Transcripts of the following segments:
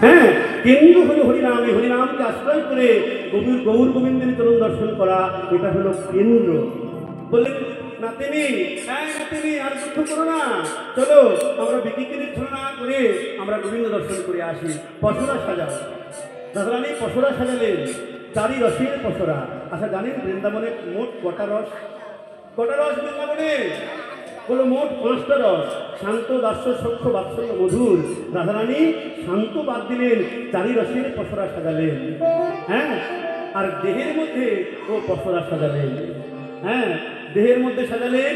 হ্যাঁ, কেন্দ্র হলো হরিনাম। এই হরিনামকে আশ্রয় করে গৌর গোবিন্দের চরণ দর্শন করা, এটা হলো কেন্দ্র। বললেন নাতিনি, হ্যাঁ নাতিনি, আর দুঃখ করো না, চলো আমরা বিকিকিরির ছলনা করে আমরা গোবিন্দ দর্শন করে আসি। পশরা সাজাও। রাধারানী পশরা সাজালেন, চারি রসের পশরা। আচ্ছা জানেন বৃন্দাবনে মোট কটা রস? কটা রস বৃন্দাবনে? বলো মোট 5টা রস। শান্ত, দাস্য, সখ্য, বাৎসল্য, মধুর। রাধারানী শান্ত বাদ দিলেন, চারি রসের পশরা সাজালেন। হ্যাঁ, আর দেহের মধ্যে ও পশরা সাজালেন। হ্যাঁ, দেহের মধ্যে সাজালেন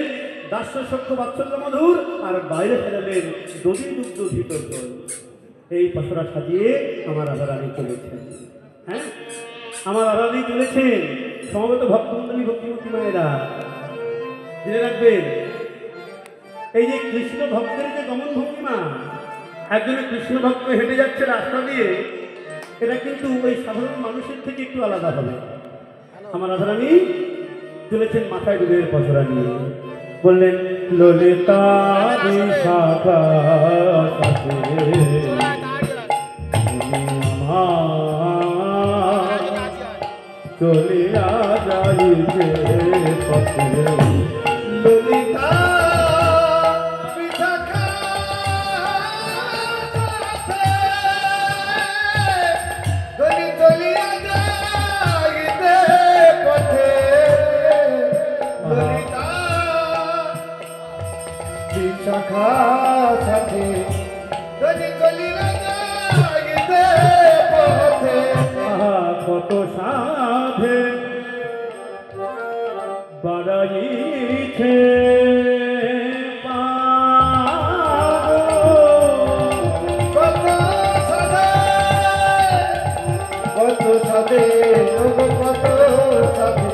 দাস্য, সখ্য, বাৎসল্য, মধুর, আর বাইরে সাজালেন দধি, দুগ্ধ, ভিতর জল। এই পশরা সাজিয়ে আমার রাধারানী চলেছেন। হ্যাঁ, আমার রাধারানী চলেছেন। সমবেত ভক্তমন্ডলী, ভক্তিমতী মায়েরা জেনে রাখবেন, এই যে কৃষ্ণ ভক্তের যে গমন ভঙ্গিমা, একজনের কৃষ্ণ ভক্ত হেঁটে যাচ্ছে রাস্তা দিয়ে, এটা কিন্তু ওই সাধারণ মানুষের থেকে একটু আলাদা হবে। আমার রাধারানী চলেছেন মাথায় দুধের পশরা নিয়ে। বললেন ললিতা বিশাখা চলিয়া যাইতে পথে, ললিতা শাখা সাথে কত সাধে বাড়াইছে কত সাধে, কত সাধে, কত সাধে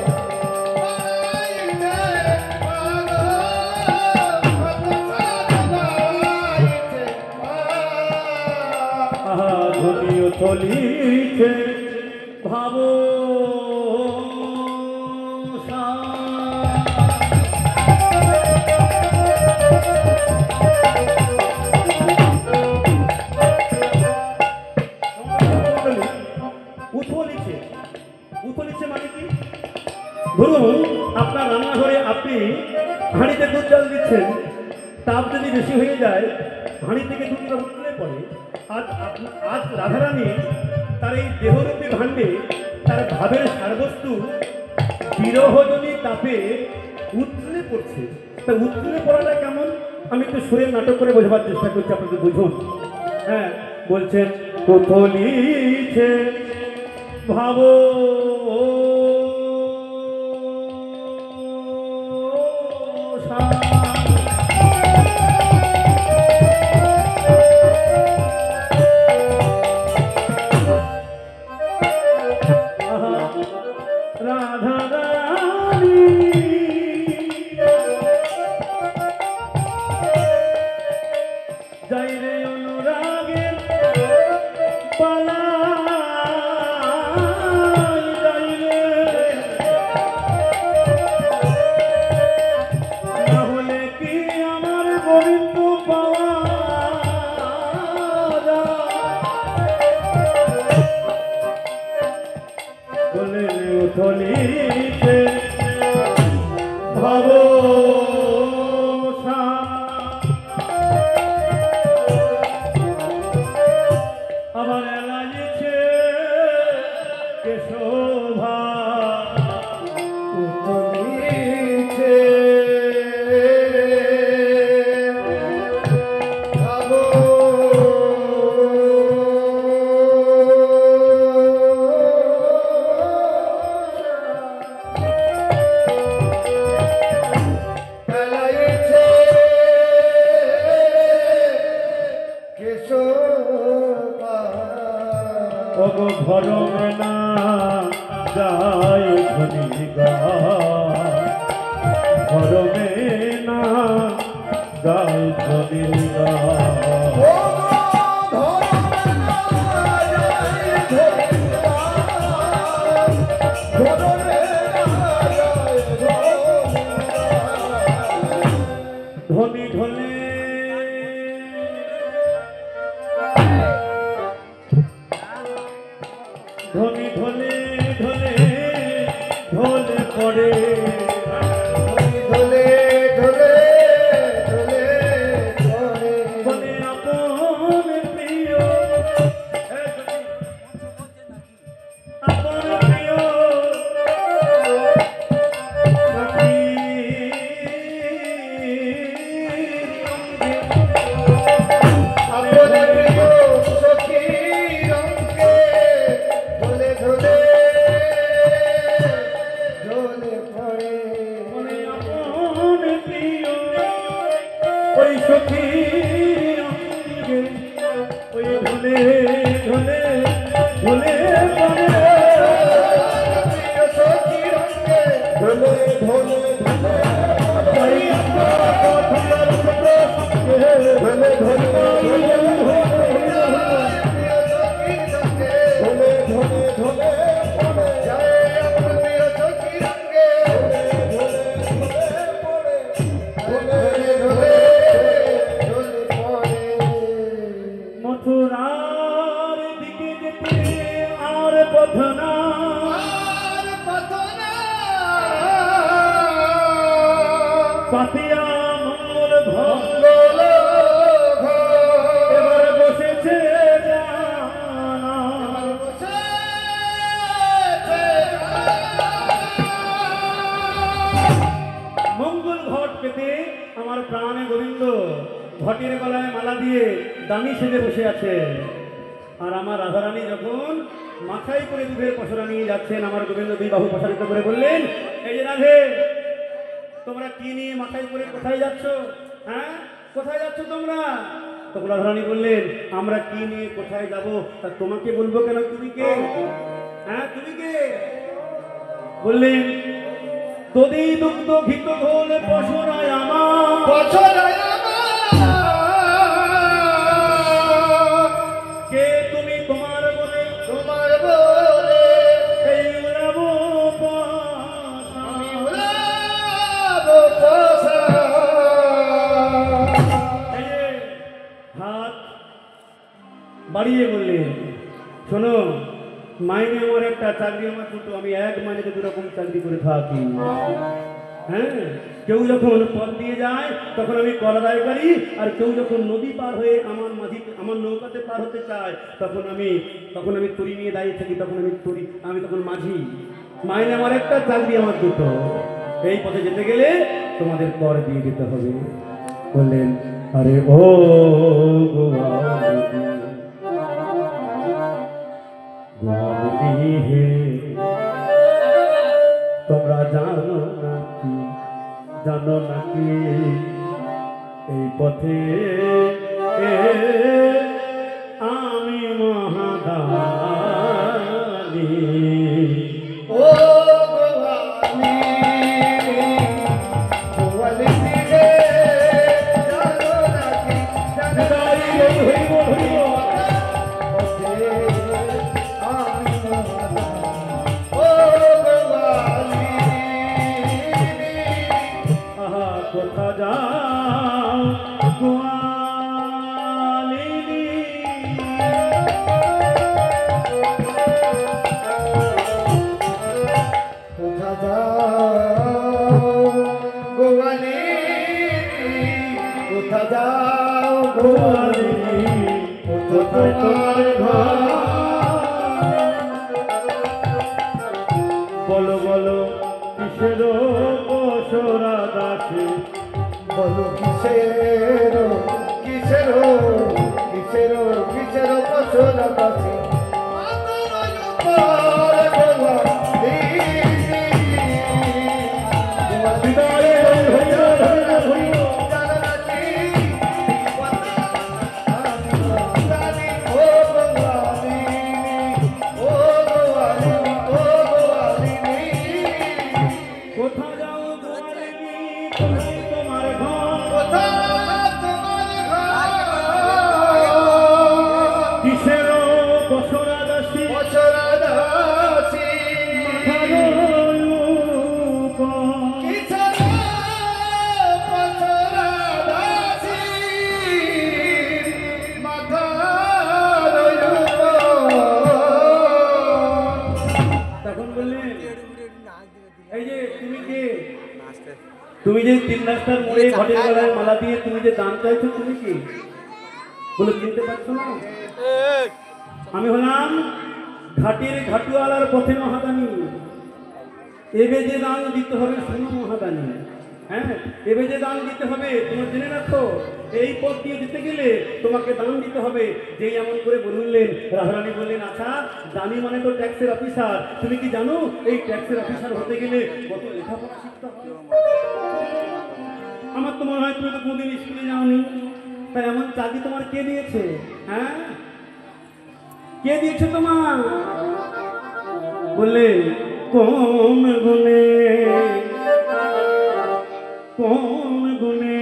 চলিছে ভাবো উথলিছে। উথলিছে মানে কি? ধরুন আপনার রান্নাঘরে আপনি হাঁড়িতে দুধ জল দিচ্ছেন, তাপ যদি বেশি হয়ে যায় হাঁড়ি থেকে দুধটা উঠলে পড়ে। আজ রাধারানী তার এই দেহরূপী ভাণ্ডে তার ভাবের সারবস্তু বিরহজনী তাপে উতলে পড়ছে। তা উতলে পড়াটা কেমন আমি একটু সুরের নাটক করে বোঝাবার চেষ্টা করছি, আপনাদের বুঝুন। হ্যাঁ, বলছেন উথলিছে ভাবো উথলিছে ভাবো আবার এলাইছে কেশোভা। উথলিছে ভাবো ধরমে না যায় ধনিগা, ধরমে না যায় ধনিগা। ধনী ঢোলে ধনে ধনে ধনে ধনে পড়ে ধলে ধলে ধলে ধলে বলে আপন প্রিয় আপন প্রিয় সখী আপন প্রিয় সখী রঙে ধলে ধলে ধলে পড়ে বলে আপন প্রিয় ওই সখী অঙ্গে ওই ধলে ধলে ধলে পড়ে প্রিয় সখী রঙে ধলে ধলে ধলে ওই কথার সঙ্গে ধলে ধলে ধলে মথুরার দিকে যেতে আর পথ না পাতিয়া মঙ্গল ঘর এবার বসেছে জানা। মঙ্গল ঘট পেতে আমার প্রাণে গোবিন্দ ঘটের গলায় মালা দিয়ে দামি সেজে বসে আছে। আর আমার রাধারানী যখন মাথায় করে দুধের পসরা নিয়ে যাচ্ছেন, আমার গোবিন্দ দুই বাহু প্রসারিত করে বললেন, এই যে রাধে, তোমরা কি নিয়ে মাথায় করে কোথায় যাচ্ছ? হ্যাঁ, কোথায় যাচ্ছ তোমরা? তখন রাধারানী বললেন, আমরা কি নিয়ে কোথায় যাব তা তোমাকে বলবো কেন? তুমি কে? হ্যাঁ, তুমি কে? বললেন, দধি দুগ্ধ ঘিত ঘোল পশরায় আমার, কে তুমি তোমার বলে এই উড়াবো পাশা। এই যে হাত বাড়িয়ে বললেন, শোনো, মাইনে আমার একটা, চাকরি আমার দুটো, আমি এক মাইনেতে দুরকম চাকরি করে থাকি। হ্যাঁ, কেউ যখন পথ দিয়ে যায় তখন আমি কর আদায় করি, আর কেউ যখন নদী পার হয়ে আমার নৌকাতে পার হতে চায় তখন আমি তরি নিয়ে দাঁড়িয়ে থাকি, আমি তখন মাঝি। মাইনে আমার একটা, চাকরি আমার দুটো, এই পথে যেতে গেলে তোমাদের কর দিয়ে দিতে হবে। বললেন, আরে ও গোয়ালি হে, তোমরা জানো নাকি এই পথে আমি মহাদানী। আহা, কোথা যাও গোয়ালিনী, গোয়ালিনী, কোথায় তোমার ঘর? বলো বলো কিসের পসরা দাসে, বলো কিসের কিসের কিসের কিসের পছন্দ আছে বিদায় হইয়া হইয়া হইয়া কোথা যাও গোয়ালিনী, কোথায় তোমার ঘর? কিসের তুমি যে তিন রাস্তার মোড়ে ঘটের গলায় মালা দিয়ে তুমি যে দান চাইছো, তুমি কি বলে চিনতে পারছো না? আমি হলাম ঘাটের ঘাটুয়ালার পথে মহাদানী। এবে যে দান দিতে হবে শোনো মহাদানী, হ্যাঁ এবে যে দান দিতে হবে তোমার জেনে রাখো। এই পথ দিয়ে যেতে গেলে তোমাকে দান দিতে হবে। যেই এমন করে বললেন, রাধারানী বললেন, আচ্ছা দানি মানে তো ট্যাক্সের অফিসার, তুমি কি জানো এই ট্যাক্সের অফিসার হতে গেলে কত লেখাপড়া শিখতে হবে? আমার তো মনে হয় তুমি তো কোনোদিন স্কুলে যাওনি, তাই এমন চাকরি তোমার কে দিয়েছে? হ্যাঁ কে দিয়েছে তোমার? বললে কোন গুণে কোন গুণে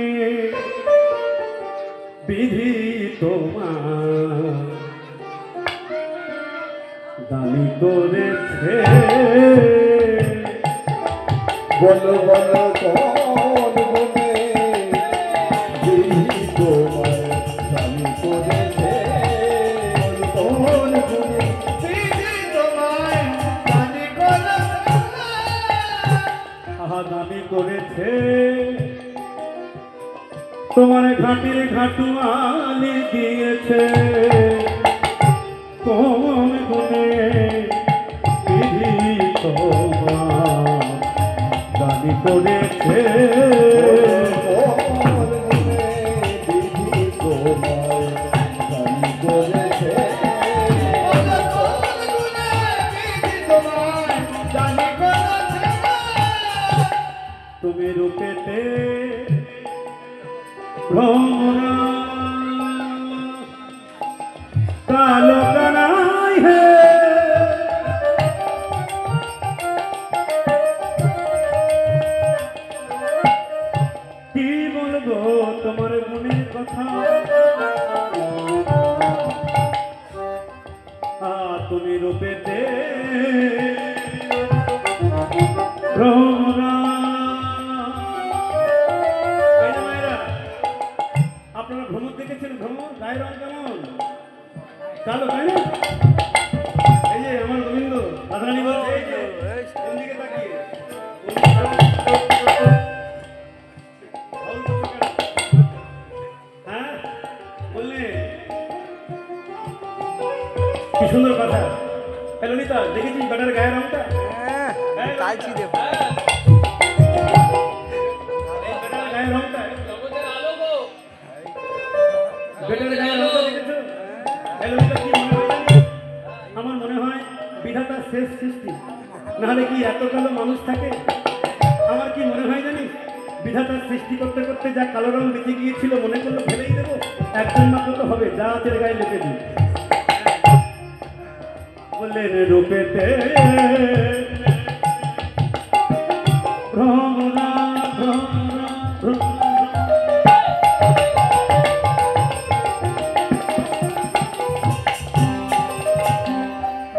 বিধি তোমার দানি করেছে। বলো বলো কোন গুণে বিধি তোমায় দানি করেছে? কোন গুণে বিধি তোমায় দানি করেছে? আহা দানি করেছে তোমার ঘাটের ঘাটুয়ালি দিয়েছে। কোন গুণে বিধি তোমার দানি করেছে। কোন গুণে বিধি তোমায় দানি করেছে? বলো কোন গুণে বিধি তোমায় দানি করেছে? তুমি রূপেতে ভ্রমরা কালো কানাই হে, কি বলবো তোমার মনের কথা। তুমি রূপেতে ভ্রমরা। আপনারা ভ্রমণ দেখেছেন? ভ্রমণ গায়ের রং কেমন? কালো, তাই না? এই যে আমার গোবিন্দ রাধারানী বলছে, এই যে কোন দিকে তাকিয়ে হ্যাঁ বললে কি সুন্দর কথা। ললিতা দেখেছিস বেটার গায়ের রংটা? কালচি দেবো এই বেটার গায়ের রংটা, বেটার গায়ের রংটা দেখেছো? ললিতা কি মনে হয় জানিস? আমার মনে হয় বিধাতার শেষ সৃষ্টি, নাহলে কি এত কালো মানুষ থাকে? আমার কি মনে হয় জানিস, বিধাতার সৃষ্টি করতে করতে যা কালো রং বেঁচে গিয়েছিল মনে করলো ফেলেই দেবো, একজন মাত্র তো হবে, যা আছে গায়ে লেপে দিই। বললেন রূপেতে ভ্রমরা ভ্রমরা ভ্রমরা।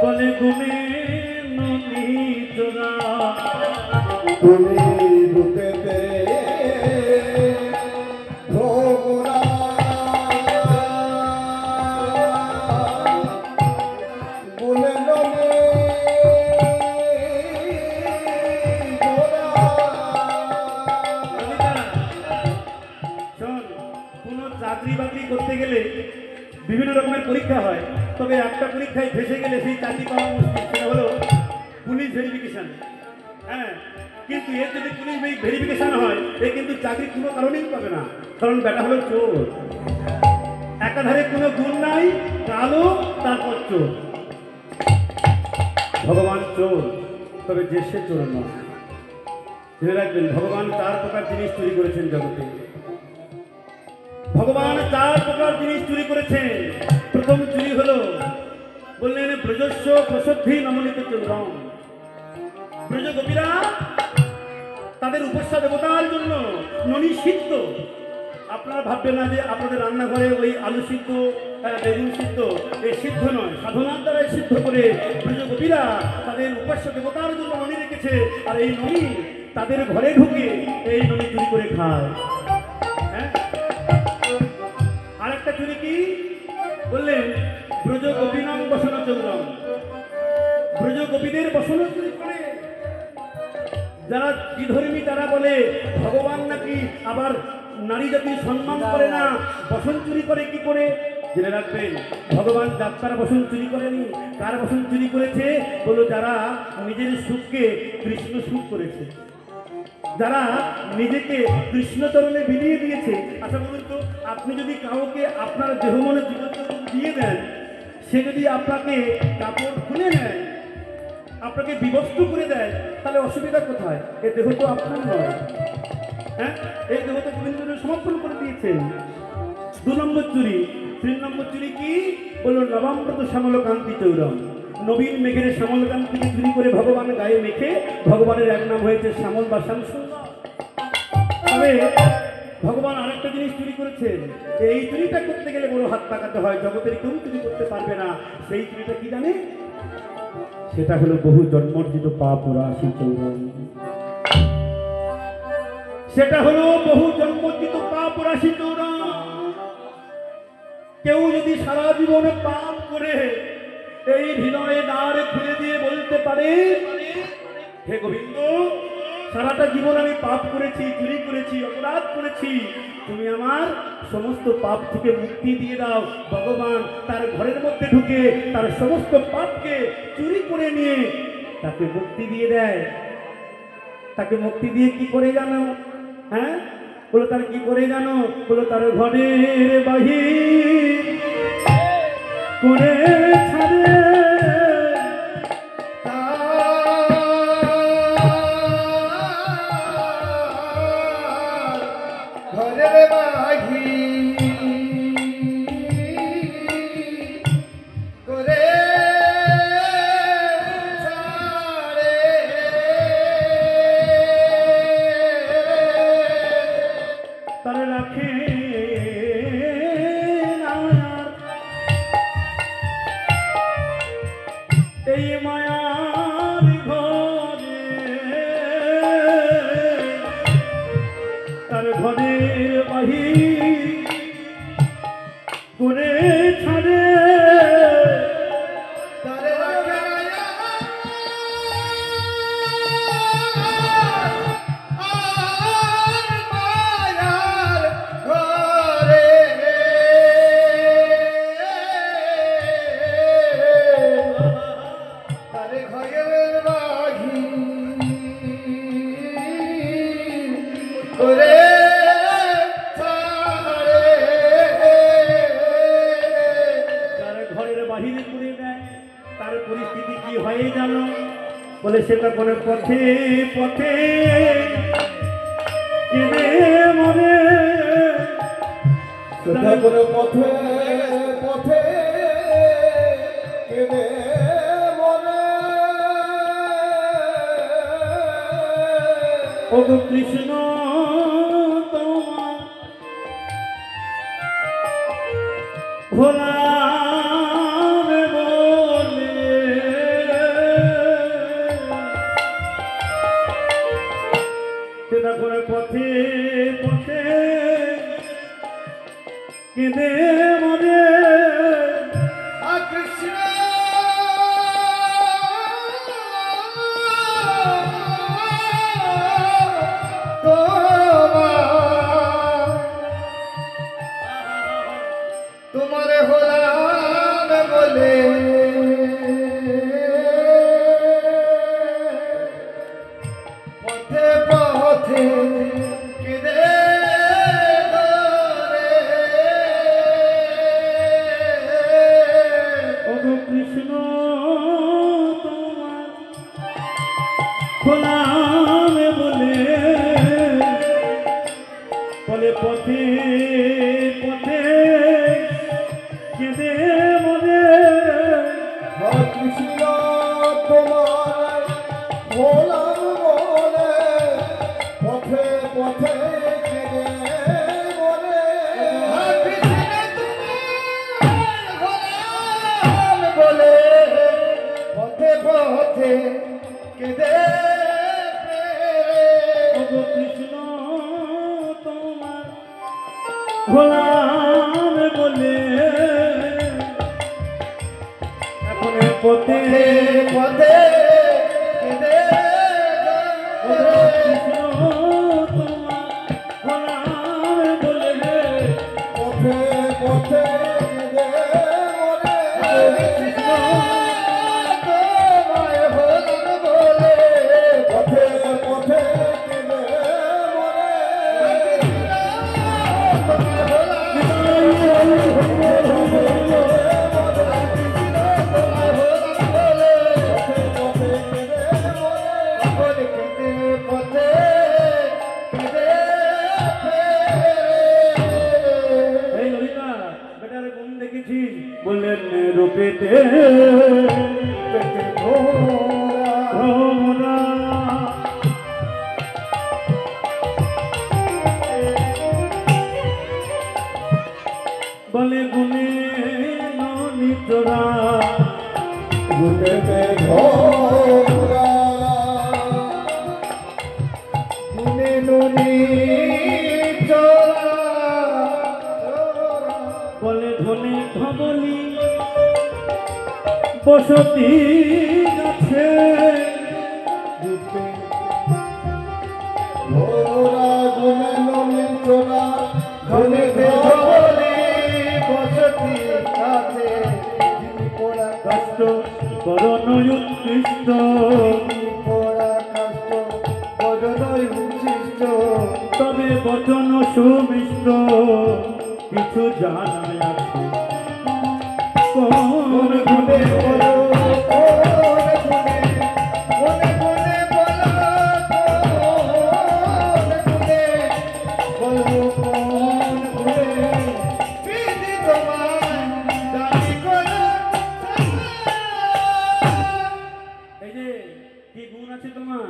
বলে গুণে নদী জোড়া তুমি রূপেতে ভ্রমরা বলে নমে শোন, কোনো চাকরি বাকরি করতে গেলে বিভিন্ন রকমের পরীক্ষা হয়, তবে একটা পরীক্ষায় ফেসে গেলে সেই চাকরি পাওয়া মুশকিল, সেটা হলো পুলিশ ভেরিফিকেশন। হ্যাঁ কিন্তু এর যদি পুলিশ ভেরিফিকেশন হয়, এ কিন্তু চাকরি কোনো কারণেই পাবে না, কারণ বেটা হলো চোর। একাধারে কোনো গুণ নাই, কালো তারপর চোর। ভগবান চোর, তবে যে সে চোর নয়। জেনে রাখবেন, ভগবান 4 প্রকার জিনিস চুরি করেছেন জগতে। ভগবান 4 প্রকার জিনিস চুরি করেছেন। প্রথম চুরি হলো, বললেন ব্রজস্ব প্রসদ্ধি নমনিত চন্দ্রম। ব্রজ গোপীরা তাদের উপাস্য দেবতার জন্য ননি সিদ্ধ। আপনারা ভাববেন না যে আপনাদের রান্নাঘরে ওই আলু সিদ্ধ বেগুন সিদ্ধ এই সিদ্ধ নয়, সাধনার দ্বারাই সিদ্ধ করে ব্রজ গোপীরা তাদের উপাস্য দেবতার জন্য ননি রেখেছে। আর এই ননি তাদের ঘরে ঢুকে এই ননি চুরি করে খায়। হ্যাঁ আরেকটা চুরি কি বললেন, ব্রজ গোপীনাম বসন চন্দ্রম। ব্রজ গোপীদের বসন চুরি করে যারা বিধর্মী তারা বলে ভগবান নাকি আবার নারী জাতির সম্মান করে না, বসন চুরি করে কি করে? জেনে রাখবেন, ভগবান ডাক্তার বসন চুরি করেনি। কার বসন চুরি করেছে? বলো যারা নিজের সুখকে কৃষ্ণ সুখ করেছে, যারা নিজেকে কৃষ্ণচরণে বিলিয়ে দিয়েছে। আচ্ছা বলুন তো, আপনি যদি কাউকে আপনার দেহ মনে জীবন দিয়ে দেন, সে যদি আপনাকে কাপড় খুলে নেয়, আপনাকে বিবস্ত্র করে দেয়, তাহলে অসুবিধা কোথায়? এ দেহ তো আপনার নয়। হ্যাঁ, এই দেহ তো গোবিন্দকে সমর্পণ করে দিয়েছেন। 2 নম্বর চুরি। 3 নম্বর চুরি কি? বলল নবামৃত শ্যামল কান্তি চৌরম। নবীন মেঘের শ্যামল কান্তিকে চুরি করে ভগবান গায়ে মেখে ভগবানের এক নাম হয়েছে শ্যামল বা শ্যামসুন্দর। তবে ভগবান আরেকটা জিনিস চুরি করেছেন। এই চুরিটা করতে গেলে বড় হাত পাকাতে হয়, জগতের কেউ চুরি করতে পারবে না। সেই চুরিটা কি জানে? সেটা হলো বহু জন্মর্জিত পাপ রাশি চৌরম। সেটা হলো বহু জন্মর্জিত পাপ রাশি চৌরম। কেউ যদি সারা জীবনে পাপ করে এই হৃদয়ে দ্বার খুলে দিয়ে বলতে পারে, হে গোবিন্দ, সারাটা জীবন আমি পাপ করেছি, চুরি করেছি, অপরাধ করেছি, তুমি আমার সমস্ত পাপ থেকে মুক্তি দিয়ে দাও। ভগবান তার ঘরের মধ্যে ঢুকে তার সমস্ত পাপকে চুরি করে নিয়ে তাকে মুক্তি দিয়ে দেয়। তাকে মুক্তি দিয়ে কি করে জানো? হ্যাঁ, বলো তার কি করে জানো? বলো তার ঘরের বাহির করে ছাড়ে, ঘরের বাঘি করে ছাড়ে, তার রাখে না এই মায়ার ঘরে, তার ঘরের বাহির করে ছাড়ে, তারে রাখে আর মায়ার ঘরে, তারে ঘরের বাঘি করে ছাড়ে, তার ঘরের বাহির করে দেয়। তার পরিস্থিতি কি হয় জানো? বলে সেটা কোনো পথে পথে কেঁদে মনে, সেটা করে পথে পথে কেঁদে মনে, ও গো কৃষ্ণ তোমার ভোলাম বলে, সেটা করে পথে পথে কেঁদে মনে, কৃষ্ণ তোমারে হলাম বলে, পথে পথে কেঁদে ও গো কৃষ্ণ তোমার ভোলাম বলে, বলে পথে পথে কেঁদে মনে, কৃষ্ণ তোমার ভোলাম বলে, পথে পথে কেঁদে মনে, কৃষ্ণ তোমার ভোলাম বলে, পথে পথে কেঁদে ও গো কৃষ্ণ তোমার ভোলাম বলে, এখন পথে পথে কেঁদে পেটে ভরা বলে গুনে নিতরা পেটে ভরা গুনে নুনি চোরা বলে ধনে ধবলি বসতি আছে ভরা গুনে নুনি চোরা গুনে ধবলি বসতি আছে পড়া কষ্ট বরণ উৎকৃষ্ট পড়া কষ্ট বদনই উচ্ছিষ্ট তবে বচন সুমিষ্ট কিছু জানাই আছে কোন গুণে বলো কোনে কোনে বলো কোন গুণে বিধি তোমার দাবি করো এই যে কি গুণ আছে তোমার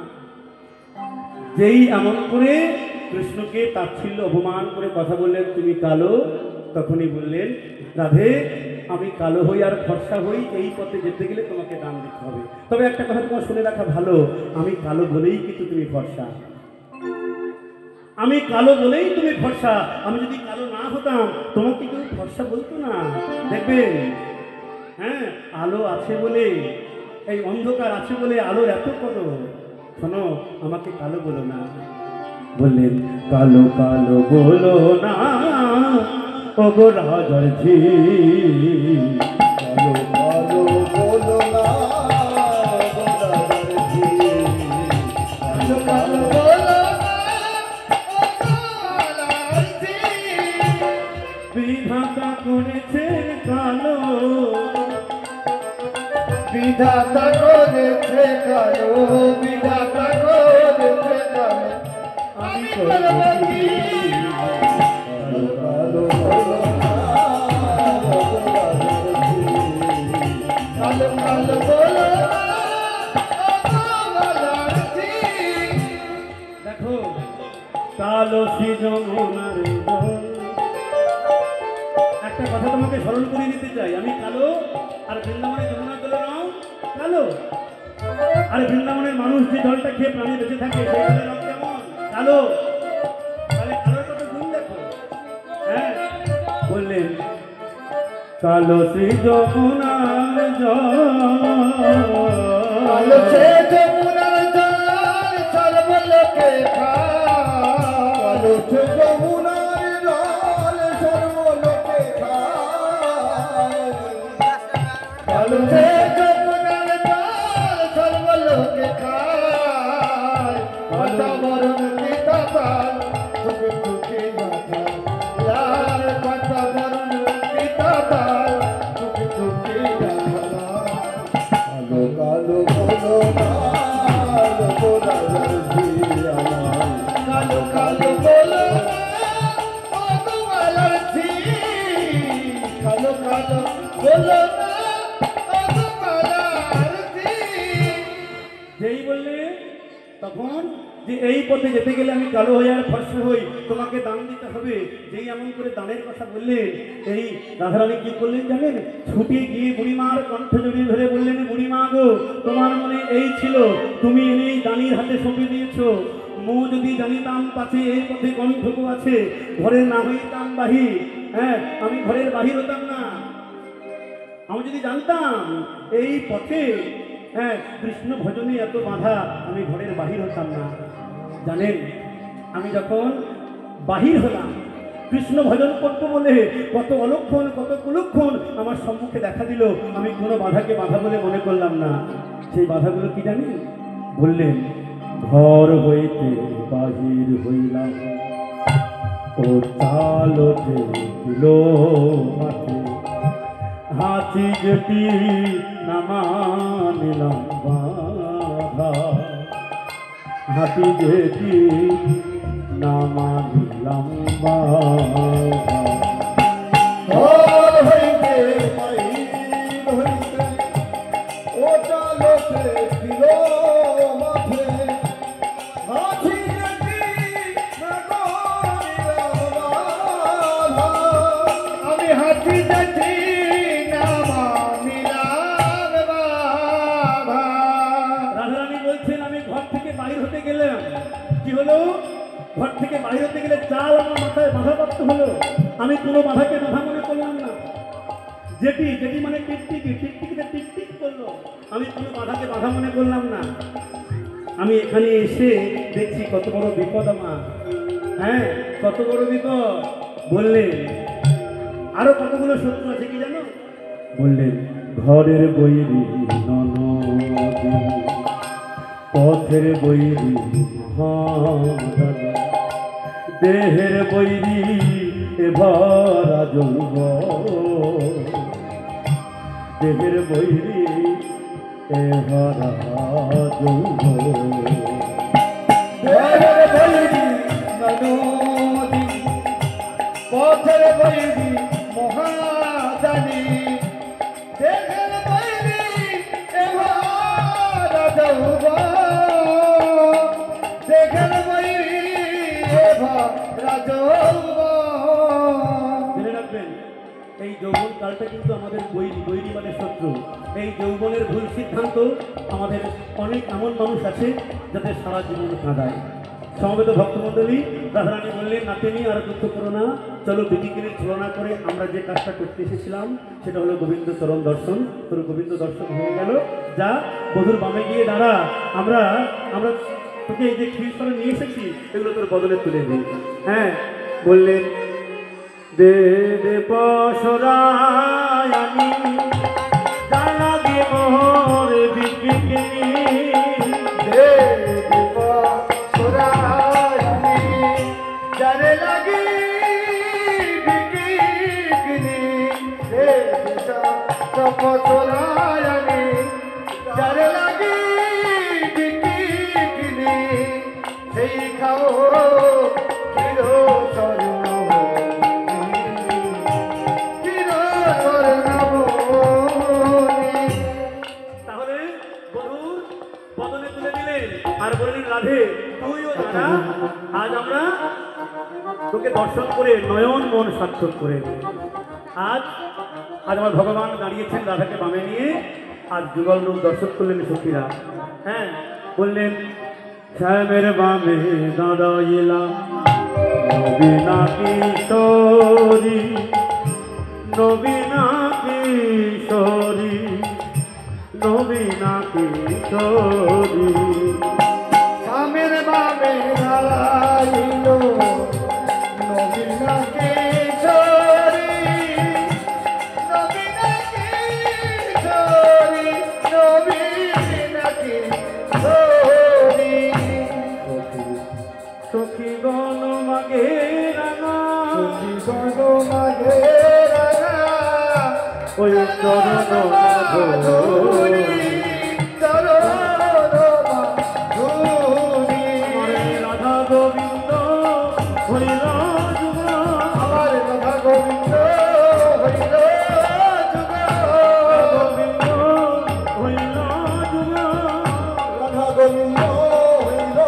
যেই এমন করে কৃষ্ণকে তাচ্ছিল্য অপমান করে কথা বললেন তুমি কালো তখনই বললেন রাধে আমি কালো হই আর ফর্সা হই এই পথে যেতে গেলে তোমাকে দান দিতে হবে তবে একটা কথা তোমার শুনে রাখা ভালো আমি কালো বলেই কিন্তু তুমি ফর্সা আমি কালো বলেই তুমি ফর্সা আমি যদি কালো না হতাম তোমাকে কেউ ফর্সা বলতো না দেখবেন হ্যাঁ আলো আছে বলে এই অন্ধকার আছে বলে আলোর এত কত শোনো আমাকে কালো বলো না বললেন কালো কালো বলো না ও গো রাজার ঝি কালো কালো বলো না গোদাবরী কালো কালো বলো বিধাতা করেছেন কালো বিধাতা করেছে কালো বিধাতা করেছে কালো আমি করব কি? কালো কালো বলো না কালো কালো বলো দেখো কালো সৃজনার জল। একটা কথা তোমাকে স্মরণ করে দিতে চাই আমি কালো আর বৃন্দাবনের যমুনার জলের রং কালো আর বৃন্দাবনের মানুষ যে জলটা খেয়ে প্রাণী বেঁচে থাকে সেই জলের রং কেমন কালো তাহলে কালোর কত গুণ দেখো হ্যাঁ বললেন কালো শ্রী যমুনার কালো জল সে যমুনার জল সর্বলোকে কালো সে যমুনার জল সর্বলোকে কালো সে যমুনার জল সর্বলোকে কথা বরণ পিতা পাল সুখে সুখে মাথা লাল কথা বরণ পিতা পাল সুখে সুখে মাথা কালো কালো বলো না কালো কালো বলো কালো কালো বলো যেই বললে তখন যে এই পথে যেতে গেলে আমি কালো হই আর ফর্সা হই তোমাকে দান দিতে হবে যেই এমন করে দানের কথা বললেন এই রাধারানী কি করলেন জানেন ছুটে গিয়ে বুড়িমার কণ্ঠ জড়িয়ে ধরে বললেন বুড়িমা গো তোমার মনে এই ছিল তুমি এনেই দানির হাতে সঁপে দিয়েছো মো যদি জানিতাম পাছে এই পথে কণ্ঠকু আছে ঘরের না হইতাম বাহির হ্যাঁ আমি ঘরের বাহির হতাম না আমি যদি জানতাম এই পথে হ্যাঁ কৃষ্ণ ভজনে এত বাধা আমি ঘরের বাহির হতাম না জানেন আমি যখন বাহির হলাম কৃষ্ণ ভজন করবো বলে কত অলক্ষণ কত কুলক্ষণ আমার সম্মুখে দেখা দিল আমি কোনো বাধাকে বাধা বলে মনে করলাম না সেই বাধাগুলো কি জানি বললেন ঘর হইতে বাহির হইলাম ও চালতে দিল মাঠে হাতি যেটি নামানিলাম বাধা হাতি যেটি নামানিলাম বাধা ঘর হইতে বাহির হইতে দিল মাঠে হাতি নাকি আমি হাতি দেখি না মানিলাম বাবা। রাধারানী বলছেন আমি ঘর থেকে বাইর হতে গেলাম, কি হলো? ঘর থেকে বাইর হতে গেলে চাল আমার মাথায় বাধাপ্রাপ্ত হলো। আমি কোনো বাধাকে বাধা মনে করলাম না। যেটি যেটি মানে টিকটিকি, টিকটিকিতে টিকটিক করলো, আমি কোনো বাধাকে বাধা মনে করলাম না। আমি এখানে এসে দেখছি কত বড় বিপদ আমার। হ্যাঁ, কত বড় বিপদ। বললেন আরো কতগুলো শত্রু আছে কি জানো? বললেন ঘরের বৈরী ননদী, পথের বৈরী মহাদাদা, দেহের বৈরী এ ভরা যৌবন, দেহের বৈরী এ ভরা যৌবন। দেহের বৈরী নদী পথের বৈরী মহাদানী, দেহের বৈরী এবার যৌবন, দেহের বৈরী এবার যৌবন। জেনে রাখবেন এই যৌবন কালটা কিন্তু আমাদের বৈরী, বৈরী মানে শত্রু। এই যৌবনের ভুল সিদ্ধান্ত আমাদের অনেক এমন মানুষ আছে যাদের সারা জীবন কাঁদায়। সমবেত ভক্তমণ্ডলী, রাধারানী বললেন নাতিনি আর দুঃখ করো না, চলো বিধিগিরির তুলনা করে আমরা যে কাজটা করতে এসেছিলাম সেটা হলো গোবিন্দ চরণ দর্শন। তোর গোবিন্দ দর্শন হয়ে গেল, যা বধুর বামে গিয়ে দাঁড়া, আমরা আমরা তোকে এই যে ক্ষীর করে নিয়ে এসেছি এগুলো তোর বদলে তুলে দিই। হ্যাঁ, বললেন দে দে পশরায়ানি জানাগে মোর বিকিনি, দে দিব সোরায়ানি যারে লাগি বিকিনি, দে সপ সোরায়ানি যারে লাগি বিকিনি, সেই খাও চির তাহলে বধুর বদলে তুলে দিলেন আর বললেন রাধে তুইও দাঁড়া, আজ আমরা তোকে দর্শন করে নয়ন মন সার্থক করে দিই। আজ আজ আমার ভগবান দাঁড়িয়েছেন রাধাকে বামে নিয়ে, আজ যুগল রূপ দর্শন করলেন সখীরা। হ্যাঁ, বললেন শ্যামের বামে দাঁড়াইলাম নবীনা কিশোরী, নবীনা কিশোরী, নবীনা কিশোরী। স্বামীর বামে দাঁড়াইল নবীনা কিশোরী, নবীনা কিশোরী, নবীনা কিশোরী। সখী গণ মাগে রাঙা, সখী গণ মাঘে রাঙা, ওই চরণ মাধুরী, চরণ মাধুরী। রাধা গোবিন্দ হইল যুগ, আমার রাধা গোবিন্দ হইল যুগ, গোবিন্দ হইল যুগ, রাধা গোবিন্দ হইল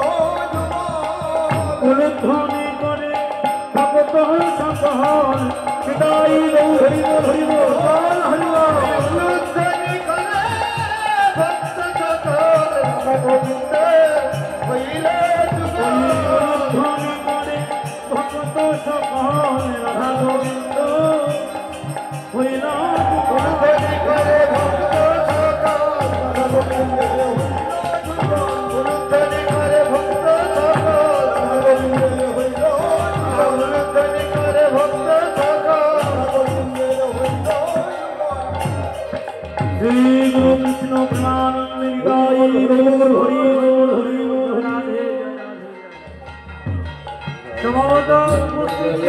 যুগ। উলধ্বনি করে ভক্ত সকল সীতাই হরিব হরিব হরিব। উলধ্বনি করে ভক্ত সকল রাধা গোবিন্দ হইল যুগ। উলধ্বনি করে ভক্ত সকল রাধা গোবিন্দ হইল যুগ। উলধ্বনি করে ভক্ত সকল রাধা গোবিন্দ হইল যুগ। উলধ্বনি করে ভক্ত সকল রাধা গোবিন্দ হইল যুগ। উলধ্বনি করে ভক্ত সকল রাধা গোবিন্দ হইল যুগ। শ্রী গুরু কৃষ্ণ প্রেমানন্দ নিতাই গৌর হরি বল হরি বল রাধে। সমবেত উপস্থিত